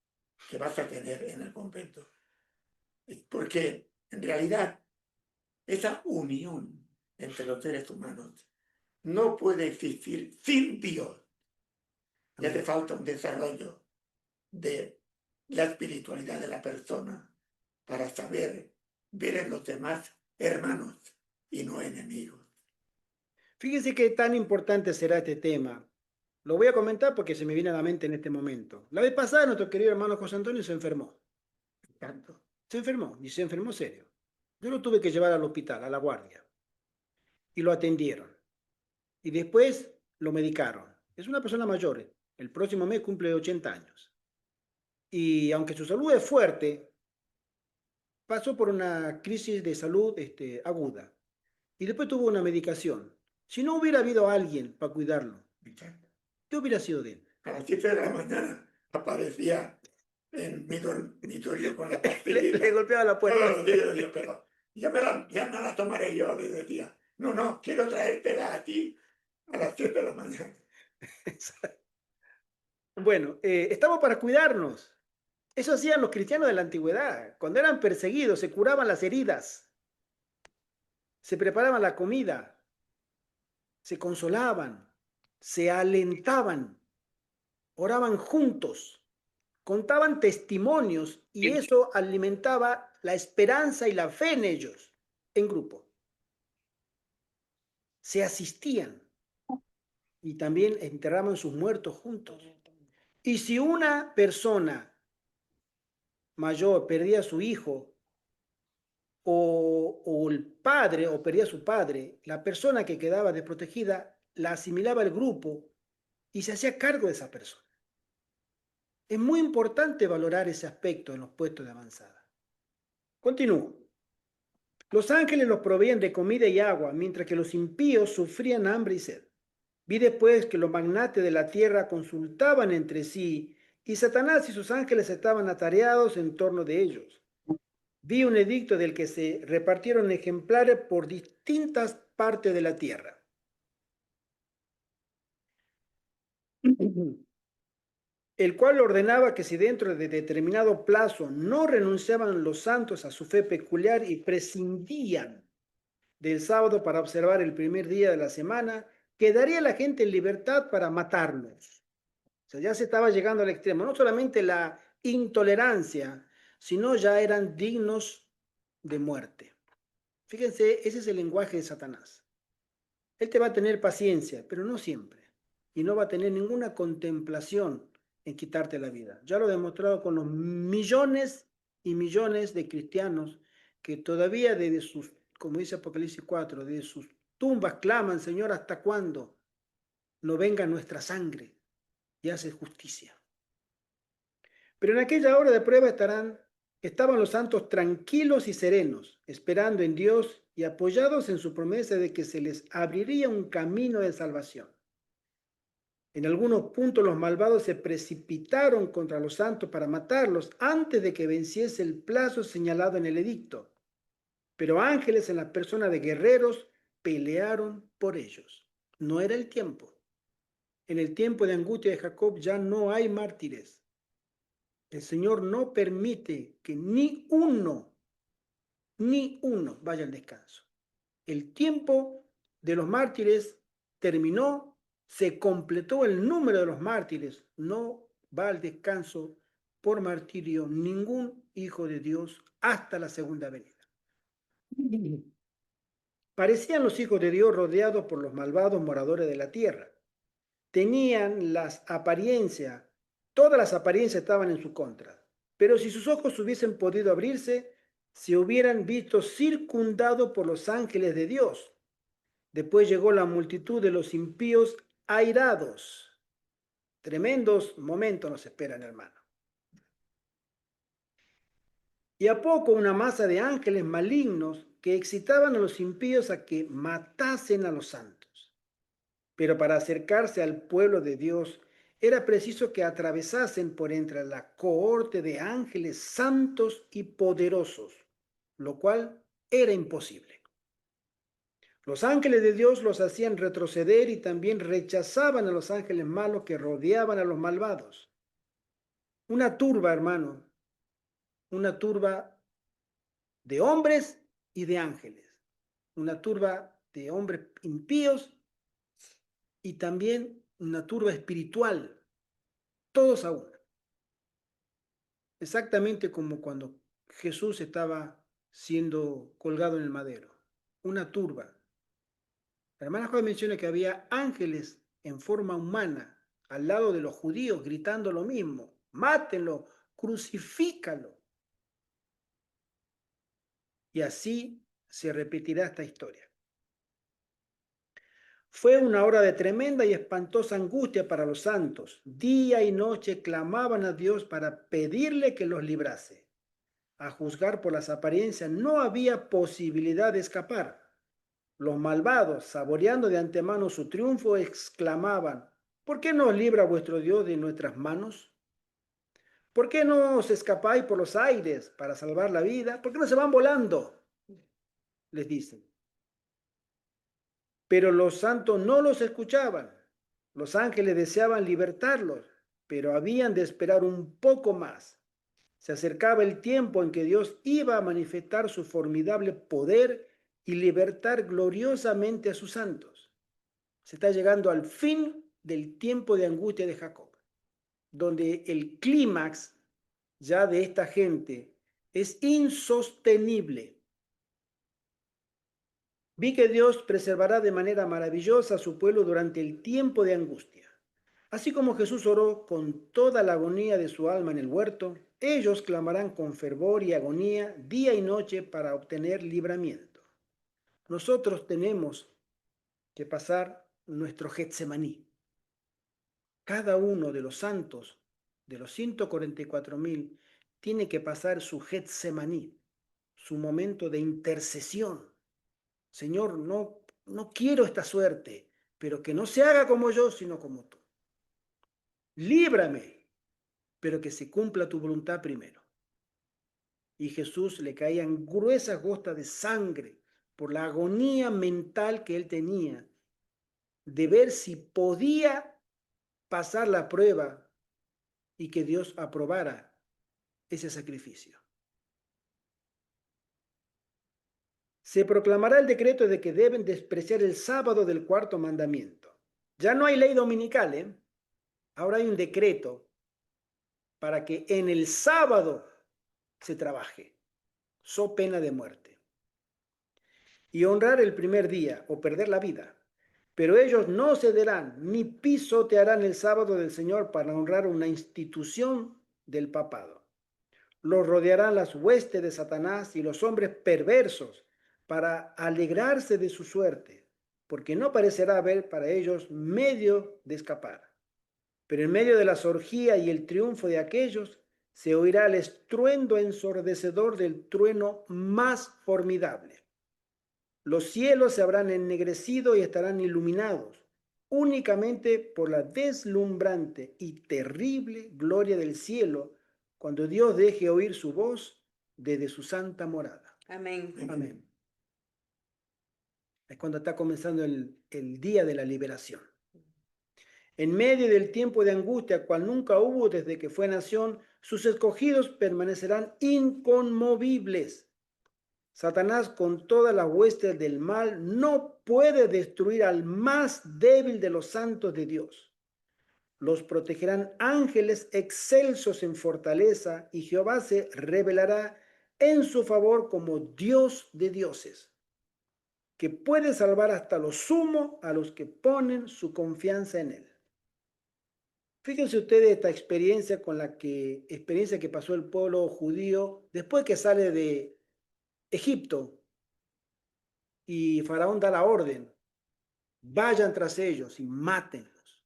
que vas a tener en el convento. Porque en realidad esa unión entre los seres humanos no puede existir sin Dios. Y hace falta un desarrollo de la espiritualidad de la persona para saber ver en los demás hermanos y no enemigos. Fíjense qué tan importante será este tema. Lo voy a comentar porque se me viene a la mente en este momento. La vez pasada nuestro querido hermano José Antonio se enfermó. Tanto. Se enfermó y se enfermó serio. Yo lo tuve que llevar al hospital, a la guardia. Y lo atendieron. Y después lo medicaron. Es una persona mayor. El próximo mes cumple 80 años. Y aunque su salud es fuerte, pasó por una crisis de salud aguda. Y después tuvo una medicación. Si no hubiera habido alguien para cuidarlo, ¿qué hubiera sido de él? A las 7 de la mañana aparecía en mi dormitorio con la Le pastilla. golpeaba la puerta. Todos los días, yo, pero ya me la tomaré yo, le decía. No, quiero traértela a ti a las 7 de la mañana. Bueno, estamos para cuidarnos. Eso hacían los cristianos de la antigüedad. Cuando eran perseguidos, se curaban las heridas, se preparaban la comida, se consolaban, se alentaban, oraban juntos, contaban testimonios y eso alimentaba la esperanza y la fe en ellos, en grupo. Se asistían y también enterraban sus muertos juntos. Y si una persona mayor perdía a su hijo o el padre o perdía a su padre, la persona que quedaba desprotegida la asimilaba al grupo y se hacía cargo de esa persona. Es muy importante valorar ese aspecto en los puestos de avanzada. Continúo. Los ángeles los proveían de comida y agua, mientras que los impíos sufrían hambre y sed. Vi después que los magnates de la tierra consultaban entre sí, y Satanás y sus ángeles estaban atareados en torno de ellos. Vi un edicto del que se repartieron ejemplares por distintas partes de la tierra. El cual ordenaba que si dentro de determinado plazo no renunciaban los santos a su fe peculiar y prescindían del sábado para observar el primer día de la semana, quedaría la gente en libertad para matarlos. O sea, ya se estaba llegando al extremo. No solamente la intolerancia, sino ya eran dignos de muerte. Fíjense, ese es el lenguaje de Satanás. Él te va a tener paciencia, pero no siempre. Y no va a tener ninguna contemplación en quitarte la vida. Ya lo he demostrado con los millones y millones de cristianos que todavía desde sus, como dice Apocalipsis 4, desde sus tumbas claman, Señor, ¿hasta cuándo no venga nuestra sangre y hace justicia? Pero en aquella hora de prueba estaban los santos tranquilos y serenos, esperando en Dios y apoyados en su promesa de que se les abriría un camino de salvación. En algunos puntos los malvados se precipitaron contra los santos para matarlos antes de que venciese el plazo señalado en el edicto. Pero ángeles en la persona de guerreros pelearon por ellos. No era el tiempo. En el tiempo de angustia de Jacob ya no hay mártires. El Señor no permite que ni uno vaya al descanso. El tiempo de los mártires terminó, se completó el número de los mártires. No va al descanso por martirio ningún hijo de Dios hasta la segunda venida. Parecían los hijos de Dios rodeados por los malvados moradores de la tierra. Tenían todas las apariencias estaban en su contra. Pero si sus ojos hubiesen podido abrirse, se hubieran visto circundados por los ángeles de Dios. Después llegó la multitud de los impíos airados. Tremendos momentos nos esperan, hermano. Y a poco una masa de ángeles malignos que excitaban a los impíos a que matasen a los santos. Pero para acercarse al pueblo de Dios era preciso que atravesasen por entre la cohorte de ángeles santos y poderosos, lo cual era imposible. Los ángeles de Dios los hacían retroceder y también rechazaban a los ángeles malos que rodeaban a los malvados. Una turba, hermano, una turba de hombres y de ángeles, una turba de hombres impíos y también una turba espiritual, todos a una. Exactamente como cuando Jesús estaba siendo colgado en el madero, una turba. La hermana Juan menciona que había ángeles en forma humana al lado de los judíos gritando lo mismo: mátenlo, crucifícalo. Y así se repetirá esta historia. Fue una hora de tremenda y espantosa angustia para los santos. Día y noche clamaban a Dios para pedirle que los librase. A juzgar por las apariencias, no había posibilidad de escapar. Los malvados, saboreando de antemano su triunfo, exclamaban: ¿por qué nos libra vuestro Dios de nuestras manos? ¿Por qué no os escapáis por los aires para salvar la vida? ¿Por qué no se van volando? Les dicen. Pero los santos no los escuchaban. Los ángeles deseaban libertarlos, pero habían de esperar un poco más. Se acercaba el tiempo en que Dios iba a manifestar su formidable poder y libertar gloriosamente a sus santos. Se está llegando al fin del tiempo de angustia de Jacob, donde el clímax ya de esta gente es insostenible. Vi que Dios preservará de manera maravillosa a su pueblo durante el tiempo de angustia. Así como Jesús oró con toda la agonía de su alma en el huerto, ellos clamarán con fervor y agonía día y noche para obtener libramiento. Nosotros tenemos que pasar nuestro Getsemaní. Cada uno de los santos, de los 144.000, tiene que pasar su Getsemaní, su momento de intercesión. Señor, no quiero esta suerte, pero que no se haga como yo, sino como tú. Líbrame, pero que se cumpla tu voluntad primero. Y Jesús le caían gruesas gotas de sangre por la agonía mental que él tenía de ver si podía pasar la prueba y que Dios aprobara ese sacrificio. Se proclamará el decreto de que deben despreciar el sábado del cuarto mandamiento. Ya no hay ley dominical, ¿eh? Ahora hay un decreto para que en el sábado se trabaje, so pena de muerte. Y honrar el primer día o perder la vida. Pero ellos no cederán ni pisotearán el sábado del Señor para honrar una institución del papado. Los rodearán las huestes de Satanás y los hombres perversos para alegrarse de su suerte, porque no parecerá haber para ellos medio de escapar. Pero en medio de la orgía y el triunfo de aquellos, se oirá el estruendo ensordecedor del trueno más formidable. Los cielos se habrán ennegrecido y estarán iluminados únicamente por la deslumbrante y terrible gloria del cielo, cuando Dios deje oír su voz desde su santa morada. Amén. Amén. Es cuando está comenzando el día de la liberación. En medio del tiempo de angustia, cual nunca hubo desde que fue nación, sus escogidos permanecerán inconmovibles. Satanás, con todas las huestes del mal, no puede destruir al más débil de los santos de Dios. Los protegerán ángeles excelsos en fortaleza, y Jehová se revelará en su favor como Dios de dioses, que puede salvar hasta lo sumo a los que ponen su confianza en él. Fíjense ustedes esta experiencia que pasó el pueblo judío después que sale de Egipto y Faraón da la orden: vayan tras ellos y mátenlos.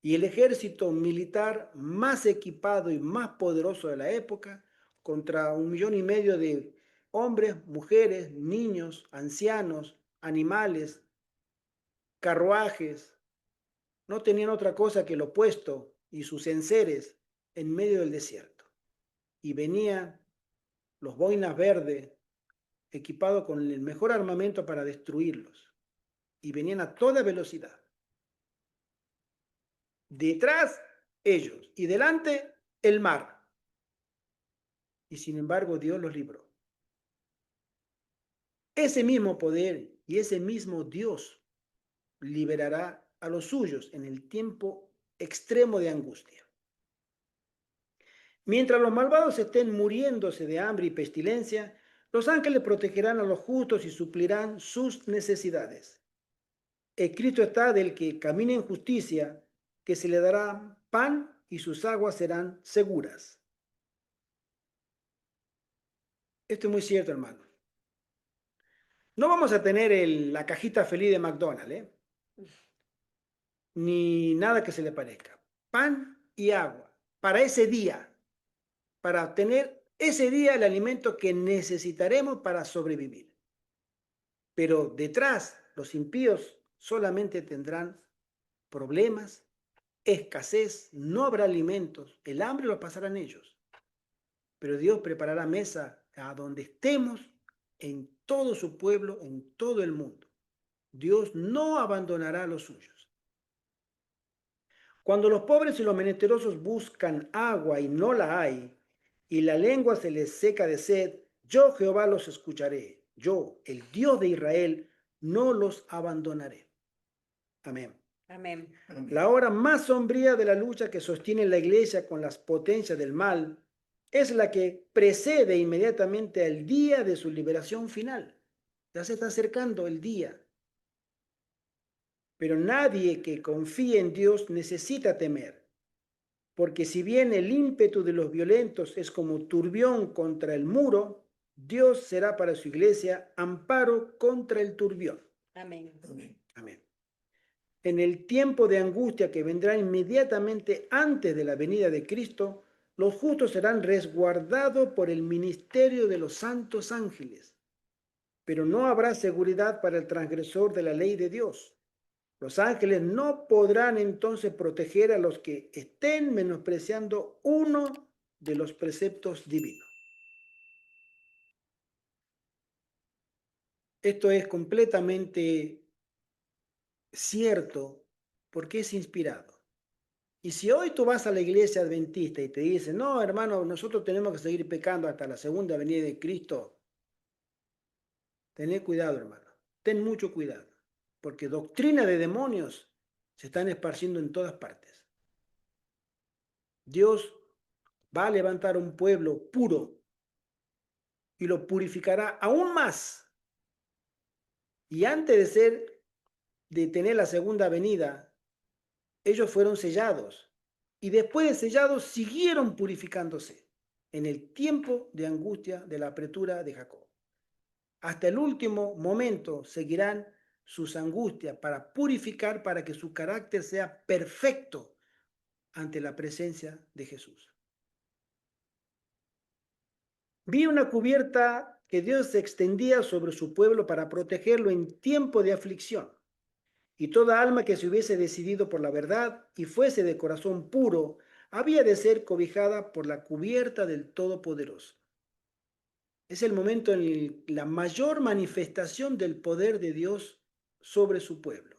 Y el ejército militar más equipado y más poderoso de la época, contra 1,5 millones de hombres, mujeres, niños, ancianos, animales, carruajes, no tenían otra cosa que el opuesto y sus enseres en medio del desierto. Y venían los boinas verdes, equipados con el mejor armamento para destruirlos. Y venían a toda velocidad. Detrás ellos y delante el mar. Y sin embargo Dios los libró. Ese mismo poder y ese mismo Dios liberará a los suyos en el tiempo extremo de angustia. Mientras los malvados estén muriéndose de hambre y pestilencia, los ángeles protegerán a los justos y suplirán sus necesidades. Escrito está del que camina en justicia, que se le dará pan y sus aguas serán seguras. Esto es muy cierto, hermano. No vamos a tener la cajita feliz de McDonald's, ¿eh? Ni nada que se le parezca. Pan y agua para ese día, para tener ese día el alimento que necesitaremos para sobrevivir. Pero detrás, los impíos solamente tendrán problemas, escasez, no habrá alimentos, el hambre lo pasarán ellos. Pero Dios preparará mesa a donde estemos, en todo su pueblo, en todo el mundo. Dios no abandonará a los suyos. Cuando los pobres y los menesterosos buscan agua y no la hay, y la lengua se les seca de sed, yo Jehová los escucharé. Yo, el Dios de Israel, no los abandonaré. Amén. Amén. La hora más sombría de la lucha que sostiene la iglesia con las potencias del mal es la que precede inmediatamente al día de su liberación final. Ya se está acercando el día. Pero nadie que confíe en Dios necesita temer, porque si bien el ímpetu de los violentos es como turbión contra el muro, Dios será para su iglesia amparo contra el turbión. Amén. Amén. En el tiempo de angustia que vendrá inmediatamente antes de la venida de Cristo, Los justos serán resguardados por el ministerio de los santos ángeles, pero no habrá seguridad para el transgresor de la ley de Dios. Los ángeles no podrán entonces proteger a los que estén menospreciando uno de los preceptos divinos. Esto es completamente cierto porque es inspirado. Y si hoy tú vas a la iglesia adventista y te dicen, no, hermano, nosotros tenemos que seguir pecando hasta la segunda venida de Cristo, tened cuidado, hermano. Ten mucho cuidado, porque doctrina de demonios se están esparciendo en todas partes. Dios va a levantar un pueblo puro y lo purificará aún más. Y antes de tener la segunda venida, ellos fueron sellados. Y después de sellados, siguieron purificándose en el tiempo de angustia de la apretura de Jacob. Hasta el último momento seguirán sus angustias para purificar, para que su carácter sea perfecto ante la presencia de Jesús. Vi una cubierta que Dios extendía sobre su pueblo para protegerlo en tiempo de aflicción. Y toda alma que se hubiese decidido por la verdad y fuese de corazón puro, había de ser cobijada por la cubierta del Todopoderoso. Es el momento en la mayor manifestación del poder de Dios sobre su pueblo.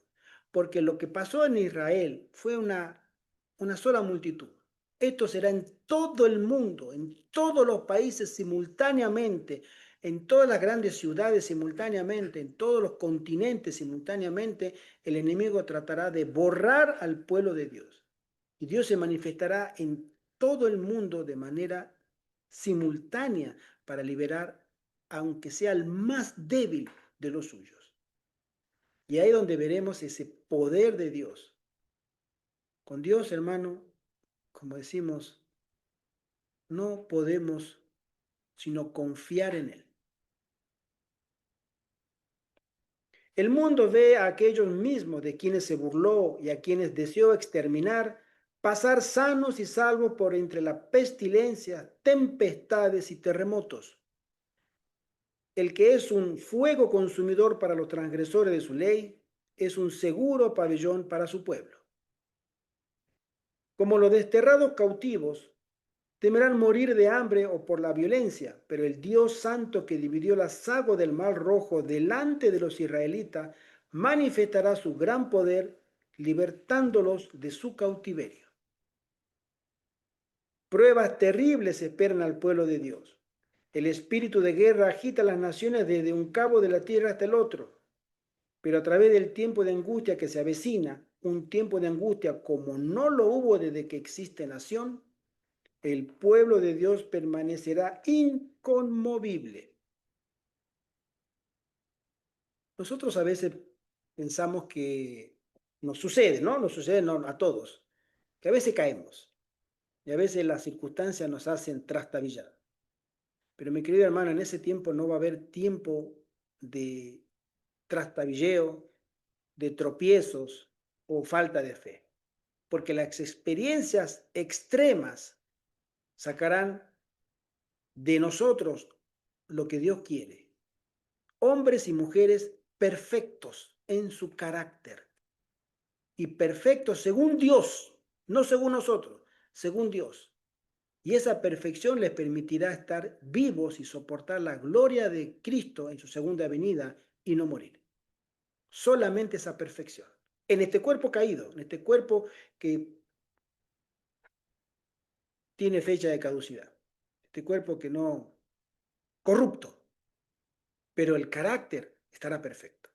Porque lo que pasó en Israel fue una sola multitud. Esto será en todo el mundo, en todos los países simultáneamente, en todas las grandes ciudades simultáneamente, en todos los continentes simultáneamente. El enemigo tratará de borrar al pueblo de Dios. Y Dios se manifestará en todo el mundo de manera simultánea para liberar, aunque sea el más débil de los suyos. Y ahí es donde veremos ese poder de Dios. Con Dios, hermano, como decimos, no podemos sino confiar en Él. El mundo ve a aquellos mismos de quienes se burló y a quienes deseó exterminar pasar sanos y salvos por entre la pestilencia, tempestades y terremotos. El que es un fuego consumidor para los transgresores de su ley, es un seguro pabellón para su pueblo. Como los desterrados cautivos, temerán morir de hambre o por la violencia, pero el Dios santo que dividió las aguas del Mar Rojo delante de los israelitas, manifestará su gran poder, libertándolos de su cautiverio. Pruebas terribles esperan al pueblo de Dios. El espíritu de guerra agita las naciones desde un cabo de la tierra hasta el otro. Pero a través del tiempo de angustia que se avecina, un tiempo de angustia como no lo hubo desde que existe nación, el pueblo de Dios permanecerá inconmovible. Nosotros a veces pensamos que nos sucede, ¿no? Nos sucede a todos, que a veces caemos y a veces las circunstancias nos hacen trastabillar. Pero mi querido hermano, en ese tiempo no va a haber tiempo de trastabilleo, de tropiezos o falta de fe, porque las experiencias extremas sacarán de nosotros lo que Dios quiere. Hombres y mujeres perfectos en su carácter y perfectos según Dios, no según nosotros, según Dios. Y esa perfección les permitirá estar vivos y soportar la gloria de Cristo en su segunda venida y no morir. Solamente esa perfección. En este cuerpo caído, en este cuerpo que tiene fecha de caducidad, este cuerpo que no, corrupto, pero el carácter estará perfecto.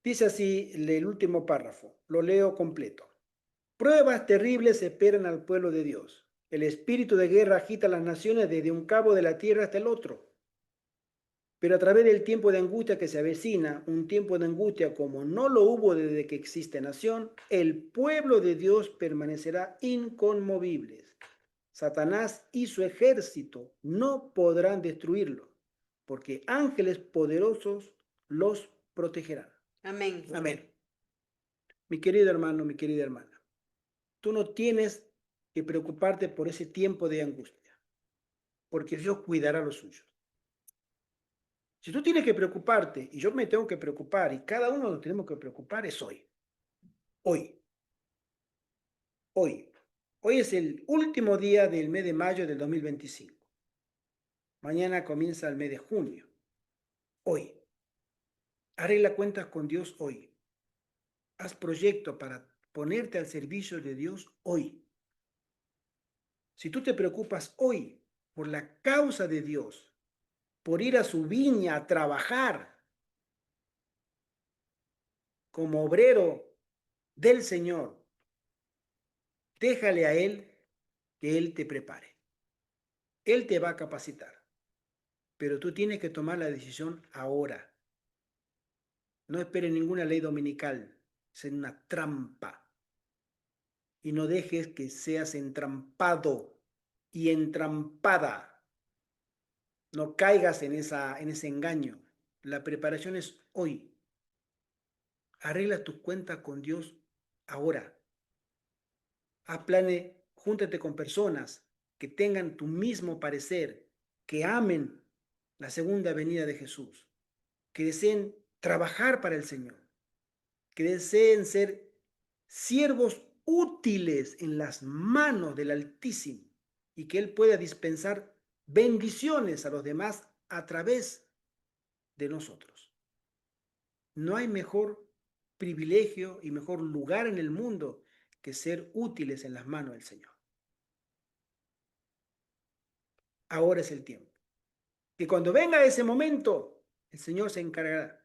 Dice así el último párrafo, lo leo completo. Pruebas terribles esperan al pueblo de Dios. El espíritu de guerra agita las naciones desde un cabo de la tierra hasta el otro. Pero a través del tiempo de angustia que se avecina, un tiempo de angustia como no lo hubo desde que existe nación, el pueblo de Dios permanecerá inconmovibles. Satanás y su ejército no podrán destruirlo, porque ángeles poderosos los protegerán. Amén. Amén. Mi querido hermano, mi querida hermana, tú no tienes que preocuparte por ese tiempo de angustia, porque Dios cuidará los suyos. Si tú tienes que preocuparte, y yo me tengo que preocupar, y cada uno nos tenemos que preocupar, es hoy. Hoy. Hoy. Hoy es el último día del mes de mayo del 2025. Mañana comienza el mes de junio. Hoy. Arregla cuentas con Dios hoy. Haz proyecto para ponerte al servicio de Dios hoy. Si tú te preocupas hoy por la causa de Dios, por ir a su viña a trabajar como obrero del Señor, déjale a Él que Él te prepare. Él te va a capacitar, pero tú tienes que tomar la decisión ahora. No esperes ninguna ley dominical, es una trampa. Y no dejes que seas entrampado y entrampada. No caigas en ese engaño. La preparación es hoy. Arregla tus cuentas con Dios ahora. Haz planes, júntate con personas que tengan tu mismo parecer, que amen la segunda venida de Jesús, que deseen trabajar para el Señor, que deseen ser siervos útiles en las manos del Altísimo y que Él pueda dispensar bendiciones a los demás a través de nosotros. No hay mejor privilegio y mejor lugar en el mundo que ser útiles en las manos del Señor. Ahora es el tiempo. Que cuando venga ese momento, el Señor se encargará.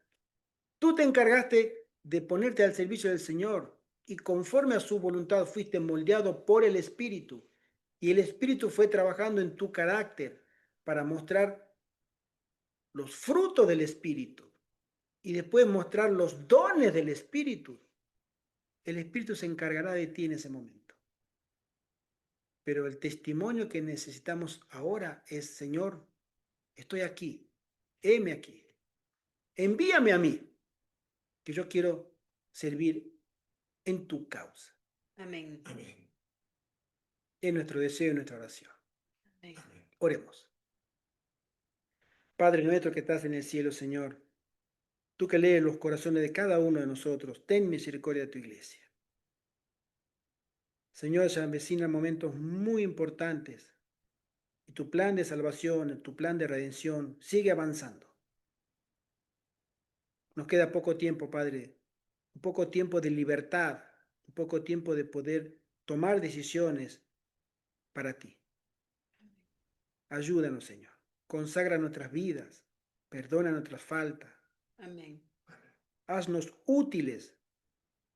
Tú te encargaste de ponerte al servicio del Señor y conforme a su voluntad fuiste moldeado por el Espíritu. Y el Espíritu fue trabajando en tu carácter para mostrar los frutos del Espíritu y después mostrar los dones del Espíritu. El Espíritu se encargará de ti en ese momento. Pero el testimonio que necesitamos ahora es, Señor, estoy aquí, heme aquí, envíame a mí, que yo quiero servir en tu causa. Amén. Amén. Es nuestro deseo y nuestra oración. Amén. Amén. Oremos. Padre nuestro que estás en el cielo, Señor, tú que lees los corazones de cada uno de nosotros, ten misericordia de tu iglesia. Señor, se avecinan momentos muy importantes y tu plan de salvación, tu plan de redención sigue avanzando. Nos queda poco tiempo, Padre, un poco tiempo de libertad, un poco tiempo de poder tomar decisiones para ti. Ayúdanos, Señor. Consagra nuestras vidas, perdona nuestras faltas. Amén. Haznos útiles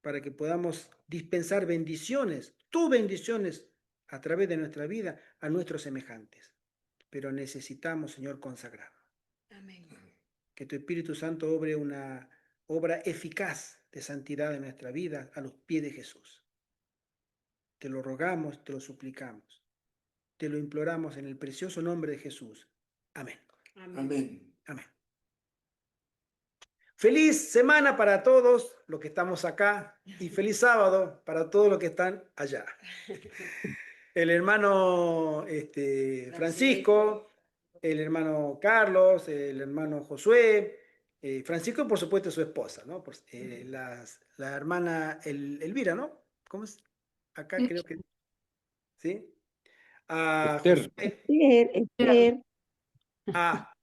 para que podamos dispensar bendiciones, tus bendiciones, a través de nuestra vida a nuestros semejantes. Pero necesitamos, Señor, consagrarnos. Amén. Que tu Espíritu Santo obre una obra eficaz de santidad en nuestra vida a los pies de Jesús. Te lo rogamos, te lo suplicamos, te lo imploramos en el precioso nombre de Jesús. Amén. Amén. Amén. Amén. Feliz semana para todos los que estamos acá y feliz sábado para todos los que están allá. El hermano Francisco, el hermano Carlos, el hermano Josué, Francisco y por supuesto su esposa, ¿no? La hermana Elvira, ¿no? ¿Cómo es? Acá creo que, ¿sí? A Esther. Josué, Esther.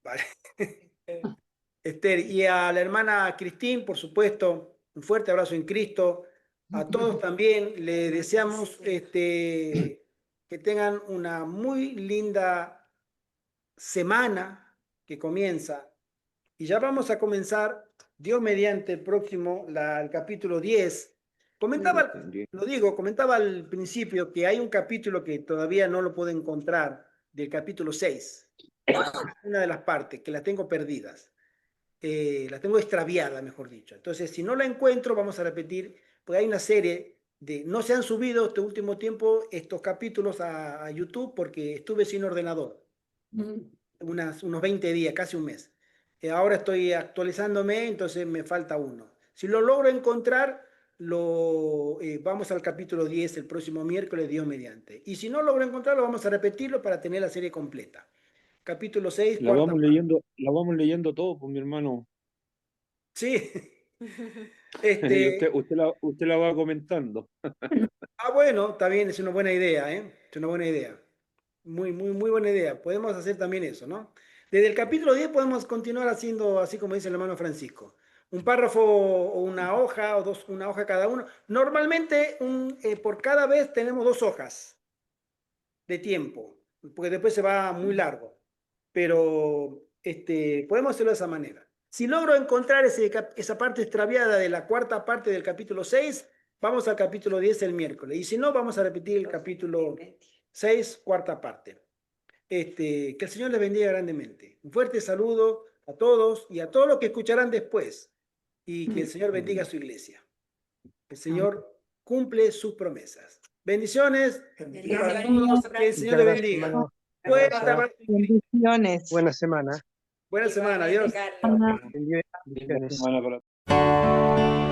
vale. Esther, y a la hermana Cristín, por supuesto, un fuerte abrazo en Cristo. A todos también le deseamos que tengan una muy linda semana que comienza. Y ya vamos a comenzar, Dios mediante, el próximo, el capítulo 10. Comentaba al principio que hay un capítulo que todavía no lo puedo encontrar, del capítulo 6. Una de las partes que las tengo perdidas. La tengo extraviada, mejor dicho. Entonces, si no la encuentro, vamos a repetir, porque hay una serie no se han subido este último tiempo estos capítulos a YouTube porque estuve sin ordenador, unos 20 días, casi un mes. Ahora estoy actualizándome, entonces me falta uno. Si lo logro encontrar, vamos al capítulo 10 el próximo miércoles, Dios mediante. Y si no logro encontrarlo, vamos a repetirlo para tener la serie completa. Capítulo 6, La cuarta vamos parte. leyendo todo, pues mi hermano. Sí. Y usted la va comentando. Bueno, está bien, es una buena idea, ¿eh? Es una buena idea. Muy buena idea. Podemos hacer también eso, ¿no? Desde el capítulo 10 podemos continuar haciendo, así como dice el hermano Francisco. Un párrafo o una hoja o dos, una hoja cada uno. Normalmente, por cada vez tenemos 2 hojas de tiempo, porque después se va muy largo. Pero podemos hacerlo de esa manera. Si logro encontrar esa parte extraviada de la cuarta parte del capítulo 6, vamos al capítulo 10 el miércoles. Y si no, vamos a repetir el capítulo 6, cuarta parte. Que el Señor les bendiga grandemente. Un fuerte saludo a todos y a todos los que escucharán después. Y que el Señor bendiga a su iglesia. El Señor cumple sus promesas. Bendiciones. Bendiciones. Que el Señor Muchas les gracias, bendiga. hermano. Fuerte Gracias. abrazo. Bendiciones. Buena semana. Buena semana. Adiós. Igualmente, Carlos. Bendiciones. Buena semana para